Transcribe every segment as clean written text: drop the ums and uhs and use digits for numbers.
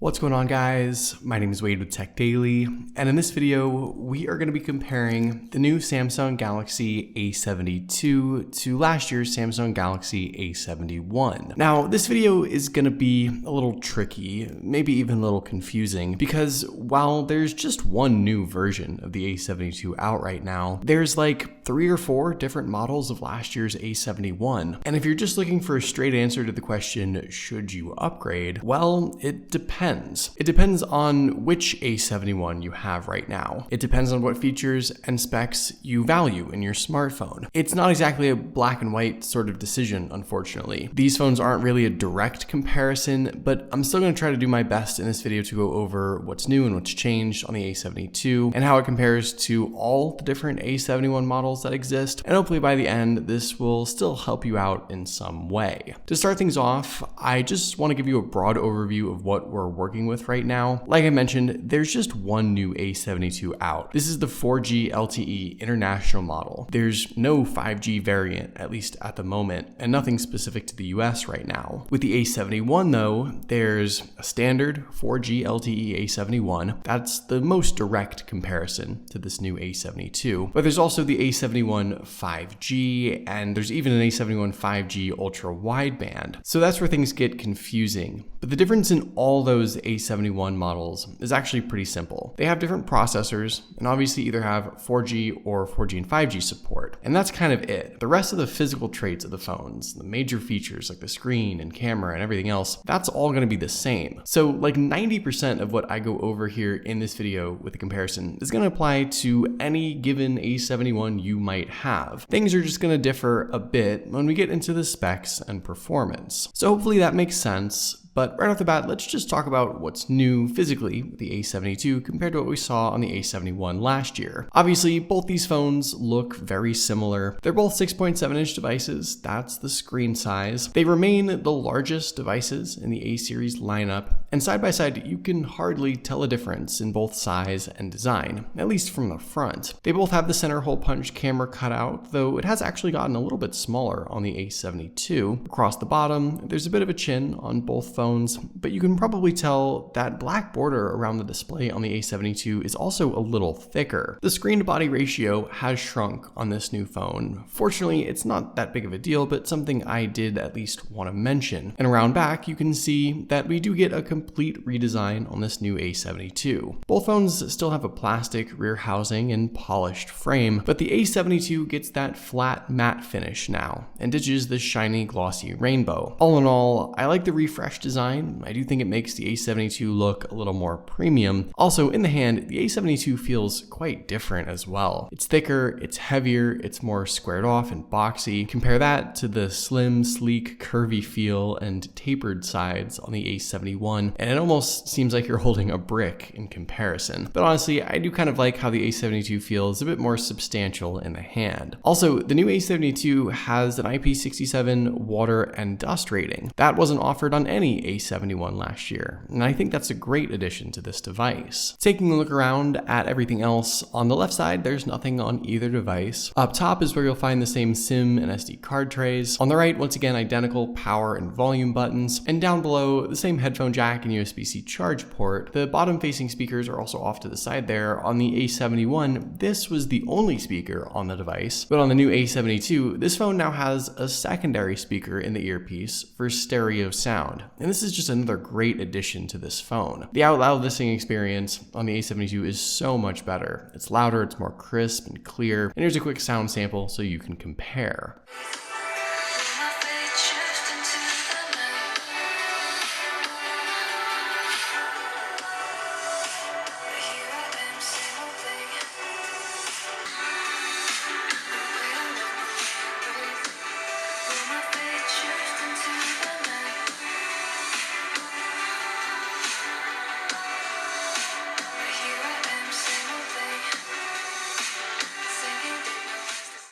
What's going on, guys? My name is Wade with Tech Daily, and in this video, we are going to be comparing the new Samsung Galaxy A72 to last year's Samsung Galaxy A71. Now, this video is going to be a little tricky, maybe even a little confusing, because while there's just one new version of the A72 out right now, there's like 3 or 4 different models of last year's A71. And if you're just looking for a straight answer to the question, should you upgrade? Well, it depends. It depends on which A71 you have right now. It depends on what features and specs you value in your smartphone. It's not exactly a black and white sort of decision, unfortunately. These phones aren't really a direct comparison, but I'm still going to try to do my best in this video to go over what's new and what's changed on the A72 and how it compares to all the different A71 models that exist. And hopefully by the end, this will still help you out in some way. To start things off, I just want to give you a broad overview of what we're working with right now. Like I mentioned, there's just one new A72 out. This is the 4G LTE international model. There's no 5G variant, at least at the moment, and nothing specific to the US right now. With the A71 though, there's a standard 4G LTE A71. That's the most direct comparison to this new A72. But there's also the A71 5G, and there's even an A71 5G ultra wideband. So that's where things get confusing. But the difference in all those A71 models is actually pretty simple. They have different processors and obviously either have 4G or 4G and 5G support. And that's kind of it. The rest of the physical traits of the phones, the major features like the screen and camera and everything else, that's all going to be the same. So like 90% of what I go over here in this video with the comparison is going to apply to any given A71 you might have. Things are just going to differ a bit when we get into the specs and performance. So hopefully that makes sense. But right off the bat, let's just talk about what's new physically with the A72 compared to what we saw on the A71 last year. Obviously, both these phones look very similar. They're both 6.7-inch devices. That's the screen size. They remain the largest devices in the A series lineup, and side by side, you can hardly tell a difference in both size and design, at least from the front. They both have the center hole punch camera cutout, though it has actually gotten a little bit smaller on the A72. Across the bottom, there's a bit of a chin on both phones, but you can probably tell that black border around the display on the A72 is also a little thicker. The screen to body ratio has shrunk on this new phone. Fortunately, it's not that big of a deal, but something I did at least want to mention. And around back, you can see that we do get a complete redesign on this new A72. Both phones still have a plastic rear housing and polished frame, but the A72 gets that flat matte finish now and ditches the shiny glossy rainbow. All in all, I like the refreshed design. I do think it makes the A72 look a little more premium. Also, in the hand, the A72 feels quite different as well. It's thicker, it's heavier, it's more squared off and boxy. Compare that to the slim, sleek, curvy feel and tapered sides on the A71, and it almost seems like you're holding a brick in comparison. But honestly, I do kind of like how the A72 feels a bit more substantial in the hand. Also, the new A72 has an IP67 water and dust rating. That wasn't offered on any A71 last year, and I think that's a great addition to this device. Taking a look around at everything else, on the left side there's nothing on either device. Up top is where you'll find the same SIM and SD card trays. On the right, once again, identical power and volume buttons, and down below, the same headphone jack and USB-C charge port. The bottom facing speakers are also off to the side there. On the A71, this was the only speaker on the device, but on the new A72, this phone now has a secondary speaker in the earpiece for stereo sound. And this is just another great addition to this phone. The out loud listening experience on the A72 is so much better. It's louder, it's more crisp and clear. And here's a quick sound sample so you can compare.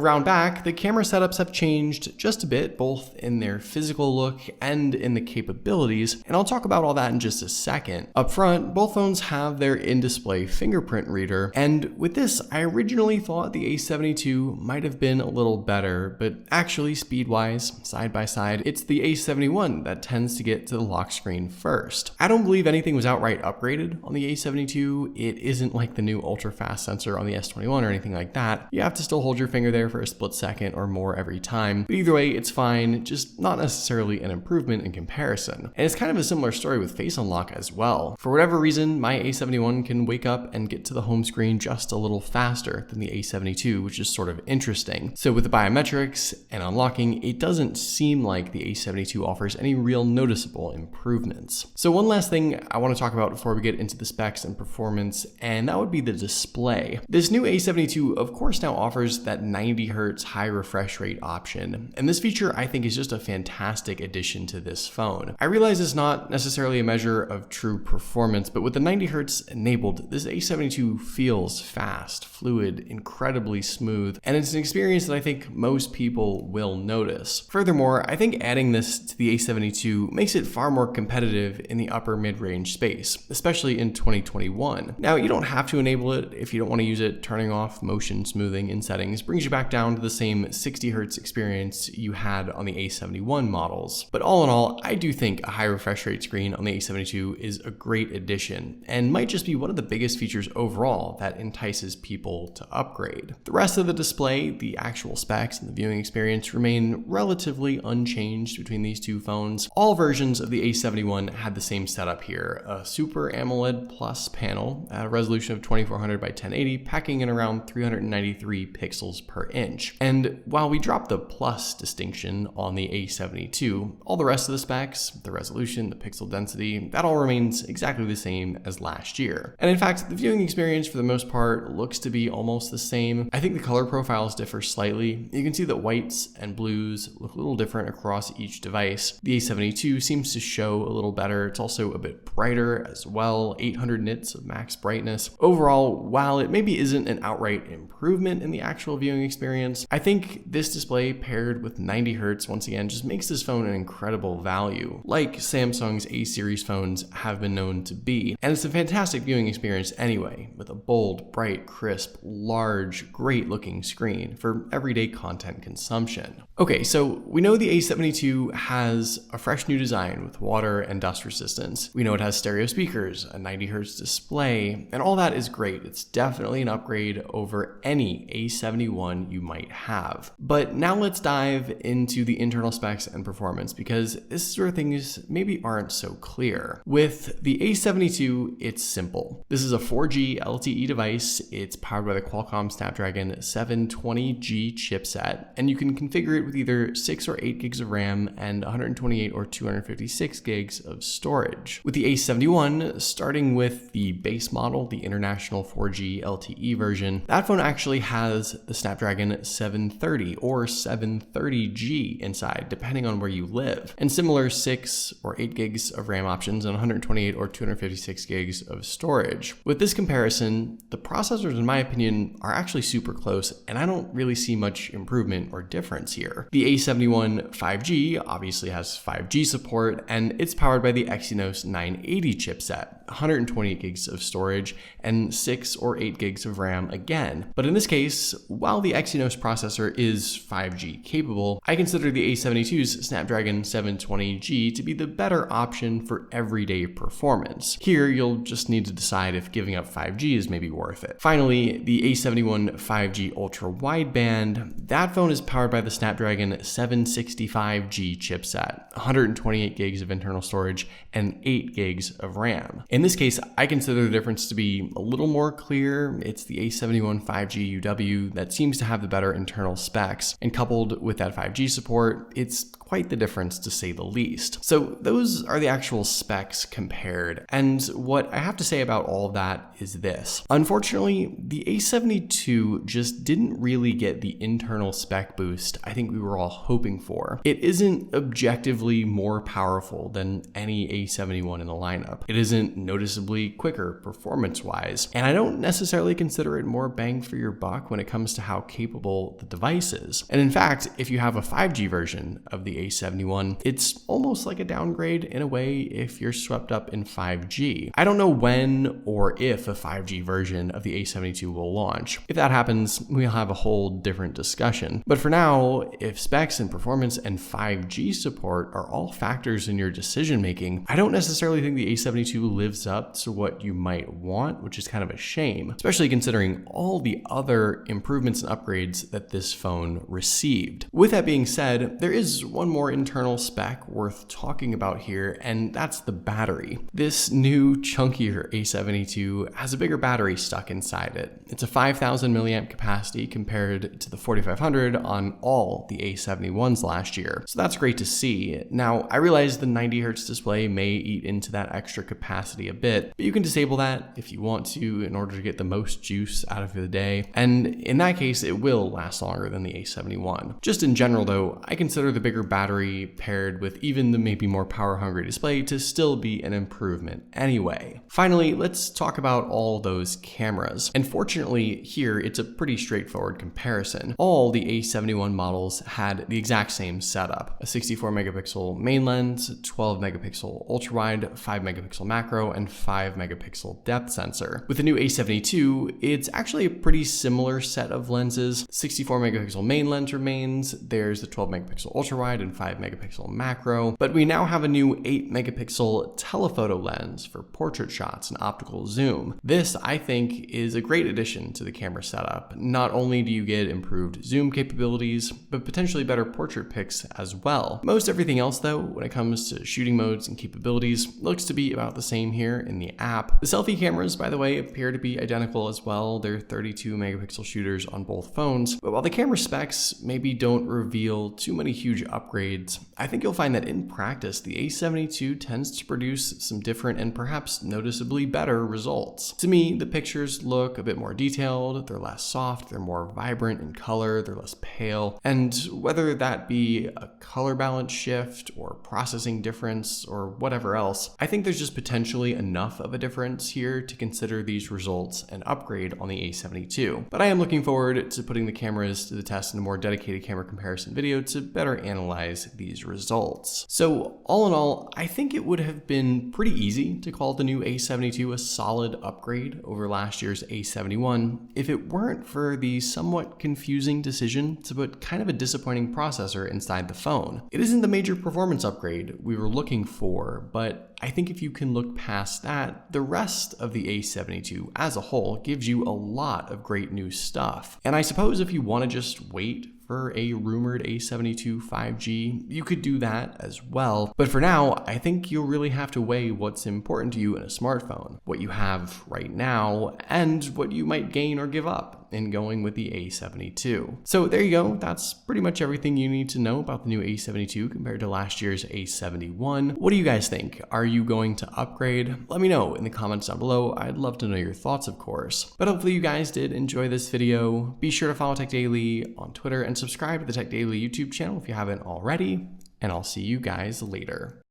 Around back, the camera setups have changed just a bit, both in their physical look and in the capabilities, and I'll talk about all that in just a second. Up front, both phones have their in-display fingerprint reader, and with this, I originally thought the A72 might have been a little better, but actually, speed-wise, side by side, it's the A71 that tends to get to the lock screen first. I don't believe anything was outright upgraded on the A72. It isn't like the new ultra-fast sensor on the S21 or anything like that. You have to still hold your finger there for a split second or more every time, but either way, it's fine, just not necessarily an improvement in comparison. And it's kind of a similar story with Face Unlock as well. For whatever reason, my A71 can wake up and get to the home screen just a little faster than the A72, which is sort of interesting. So with the biometrics and unlocking, it doesn't seem like the A72 offers any real noticeable improvements. So one last thing I want to talk about before we get into the specs and performance, and that would be the display. This new A72 of course now offers that 90 Hz high refresh rate option, and this feature I think is just a fantastic addition to this phone. I realize it's not necessarily a measure of true performance, but with the 90 Hz enabled, this A72 feels fast, fluid, incredibly smooth, and it's an experience that I think most people will notice. Furthermore, I think adding this to the A72 makes it far more competitive in the upper mid-range space, especially in 2021. Now, you don't have to enable it if you don't want to use it. Turning off motion smoothing in settings brings you back down to the same 60 Hz experience you had on the A71 models. But all in all, I do think a high refresh rate screen on the A72 is a great addition and might just be one of the biggest features overall that entices people to upgrade. The rest of the display, the actual specs and the viewing experience remain relatively unchanged between these two phones. All versions of the A71 had the same setup here, a Super AMOLED Plus panel at a resolution of 2400 by 1080, packing in around 393 pixels per inch. And while we dropped the plus distinction on the A72, all the rest of the specs, the resolution, the pixel density, that all remains exactly the same as last year. And in fact, the viewing experience for the most part looks to be almost the same. I think the color profiles differ slightly. You can see that whites and blues look a little different across each device. The A72 seems to show a little better. It's also a bit brighter as well, 800 nits of max brightness. Overall, while it maybe isn't an outright improvement in the actual viewing experience, I think this display paired with 90 Hz once again just makes this phone an incredible value, like Samsung's A series phones have been known to be. And it's a fantastic viewing experience anyway, with a bold, bright, crisp, large, great looking screen for everyday content consumption. Okay, so we know the A72 has a fresh new design with water and dust resistance. We know it has stereo speakers, a 90 Hz display, and all that is great. It's definitely an upgrade over any A71 you might have. But now let's dive into the internal specs and performance, because this is where things maybe aren't so clear. With the A72, it's simple. This is a 4G LTE device. It's powered by the Qualcomm Snapdragon 720G chipset, and you can configure it with either 6 or 8 gigs of RAM and 128 or 256 gigs of storage. With the A71, starting with the base model, the international 4G LTE version, that phone actually has the Snapdragon 730 or 730G inside, depending on where you live, and similar 6 or 8 gigs of RAM options and 128 or 256 gigs of storage. With this comparison, the processors, in my opinion, are actually super close, and I don't really see much improvement or difference here. The A71 5G obviously has 5G support, and it's powered by the Exynos 980 chipset, 128 gigs of storage, and 6 or 8 gigs of RAM again. But in this case, while the Exynos processor is 5G capable, I consider the A72's Snapdragon 720G to be the better option for everyday performance. Here, you'll just need to decide if giving up 5G is maybe worth it. Finally, the A71 5G ultra wideband, that phone is powered by the Snapdragon 765G chipset, 128 gigs of internal storage, and 8 gigs of RAM. In this case, I consider the difference to be a little more clear. It's the A71 5G UW that seems to have the better internal specs, and coupled with that 5G support, it's quite the difference to say the least. So those are the actual specs compared, and what I have to say about all of that is this. Unfortunately, the A72 just didn't really get the internal spec boost I think we were all hoping for. It isn't objectively more powerful than any A71 in the lineup. It isn't noticeably quicker performance-wise, and I don't necessarily consider it more bang for your buck when it comes to how capable capable the device is. And in fact, if you have a 5G version of the A71, it's almost like a downgrade in a way if you're swept up in 5G. I don't know when or if a 5G version of the A72 will launch. If that happens, we'll have a whole different discussion. But for now, if specs and performance and 5G support are all factors in your decision making, I don't necessarily think the A72 lives up to what you might want, which is kind of a shame, especially considering all the other improvements and upgrades that this phone received. With that being said, there is one more internal spec worth talking about here, and that's the battery. This new chunkier A72 has a bigger battery stuck inside it. It's a 5,000 milliamp capacity compared to the 4,500 on all the A71s last year. So that's great to see. Now, I realize the 90 Hz display may eat into that extra capacity a bit, but you can disable that if you want to in order to get the most juice out of the day. And in that case, it will last longer than the A71. Just in general though, I consider the bigger battery paired with even the maybe more power hungry display to still be an improvement anyway. Finally, let's talk about all those cameras. And fortunately here, it's a pretty straightforward comparison. All the A71 models had the exact same setup: a 64 megapixel main lens, 12 megapixel ultra wide, 5 megapixel macro, and 5 megapixel depth sensor. With the new A72, it's actually a pretty similar set of lenses. 64 megapixel main lens remains, there's the 12 megapixel ultra wide and 5 megapixel macro, but we now have a new 8 megapixel telephoto lens for portrait shots and optical zoom. This, I think, is a great addition to the camera setup. Not only do you get improved zoom capabilities, but potentially better portrait pics as well. Most everything else though, when it comes to shooting modes and capabilities, looks to be about the same here in the app. The selfie cameras, by the way, appear to be identical as well. They're 32 megapixel shooters on both phones, but while the camera specs maybe don't reveal too many huge upgrades, I think you'll find that in practice, the A72 tends to produce some different and perhaps noticeably better results. To me, the pictures look a bit more detailed, they're less soft, they're more vibrant in color, they're less pale, and whether that be a color balance shift or processing difference or whatever else, I think there's just potentially enough of a difference here to consider these results an upgrade on the A72. But I am looking forward to putting the cameras to the test in a more dedicated camera comparison video to better analyze these results. So all in all, I think it would have been pretty easy to call the new A72 a solid upgrade over last year's A71 if it weren't for the somewhat confusing decision to put kind of a disappointing processor inside the phone. It isn't the major performance upgrade we were looking for, but I think if you can look past that, the rest of the A72 as a whole gives you a lot of great new stuff. And I suppose if you want to just wait for a rumored A72 5G, you could do that as well. But for now, I think you'll really have to weigh what's important to you in a smartphone, what you have right now, and what you might gain or give up in going with the A72. So there you go. That's pretty much everything you need to know about the new A72 compared to last year's A71. What do you guys think? Are you going to upgrade? Let me know in the comments down below. I'd love to know your thoughts, of course. But hopefully you guys did enjoy this video. Be sure to follow Tech Daily on Twitter and subscribe to the Tech Daily YouTube channel if you haven't already. And I'll see you guys later.